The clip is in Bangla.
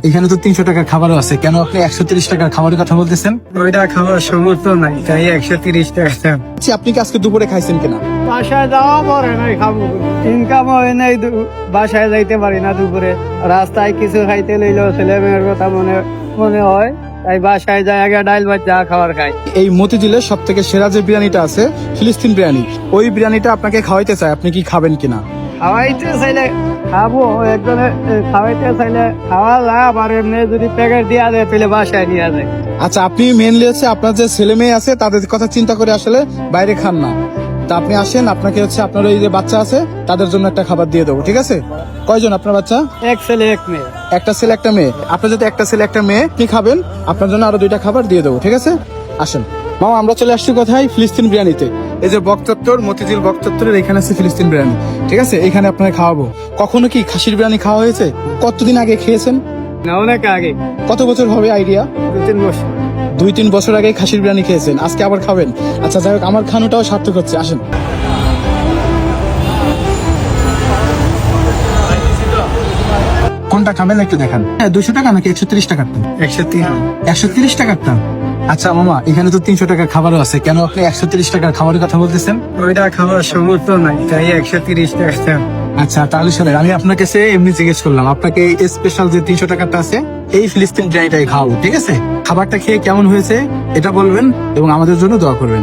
এখানে তো 300 টাকার খাবারও আছে, কেন আপনি 130 টাকার খাবারের কথা বলতেছেন? ওইটা খাওয়ার সমর্থ নাই, তাই 130 টাকা দাম। আচ্ছা, আপনি কি আজকে দুপুরে খাইছেন কিনা? বাসায় যাওয়া পরে নাই খাবো, ইনকাম হয় নাই, বাসায় যাইতে পারি না দুপুরে। রাস্তায় কিছু খাইতে লইলো, ছেলে মেয়ের কথা মনে মনে হয়, তাই বাসায় যাই আগে ডাইল ভাত যা খাবার খাই। এই মতিঝিলের সব থেকে সেরা যে বিরিয়ানিটা আছে, ফিলিস্তিন বিরিয়ানি, ওই বিরিয়ানিটা আপনাকে খাওয়াইতে চাই, আপনি কি খাবেন কিনা? খাওয়াইতে চাইলে খাবো, একজনে খাওয়াইতে চাইলে খাওয়া লাভ, আর এমনি যদি প্যাকেট দিয়া দেয় তাহলে বাসায় নিয়ে যায়। আচ্ছা, আপনি মেনলি হচ্ছে আপনার যে ছেলে মেয়ে আছে তাদের কথা চিন্তা করে আসলে বাইরে খান না। তা আপনি আসেন, আপনাকে হচ্ছে আপনার ওই যে বাচ্চা আছে তাদের জন্য একটা খাবার দিয়ে দেবো, ঠিক আছে? কয়জন আপনার বাচ্চা? এক ছেলে এক মেয়ে। একটা ছেলে একটা মেয়ে। আপনার যদি একটা ছেলে একটা মেয়ে, কি খাবেন? আপনার জন্য আরো 2টা খাবার দিয়ে দেবো, ঠিক আছে? আসেন মামা, আমরা চলে আসছি কোথায়? ফিলিস্তিন বিরিয়ানিতে। এই যে বকচত্বর, মতিঝিল বকচত্বরের এখানে আছে ফিলিস্তিন বিরিয়ানি, ঠিক আছে? এখানে আপনাকে খাওয়াবো। কখনো কি খাসির বিরিয়ানি খাওয়া হয়েছে? কতদিন আগে খেয়েছেন? না, অনেক আগে, কত বছর হবে আইডিয়া? 2-3 বছর। 2-3 বছর আগে খাসির বিরিয়ানি খেয়েছেন, আজকে আবার খাবেন? আচ্ছা যাই হোক, আমার খানোটাও সার্থক হচ্ছে। আসেন। কোনটা খাবেন একটু দেখান। হ্যাঁ, 200 টাকা নাকি 130 টাকার? 103। 130 টাকার দাম। আচ্ছা মামা, এখানে তো 300 টাকার খাবারও আছে, কেন আপনি 130 টাকার খাবারের কথা বলতেছেন? ওইটা খাওয়ার সমর্থ নাই, তাই 130 টাকা দাম। আচ্ছা তাহলে শোনেন, আমি আপনার কাছে এমনি জিজ্ঞেস করলাম, আপনাকে স্পেশাল যে 300 টাকাটা আছে এই ফিলিস্তিন বিরিয়ানিটাই খাওয়াবো, ঠিক আছে? খাবারটা খেয়ে কেমন হয়েছে এটা বলবেন এবং আমাদের জন্য দোয়া করবেন।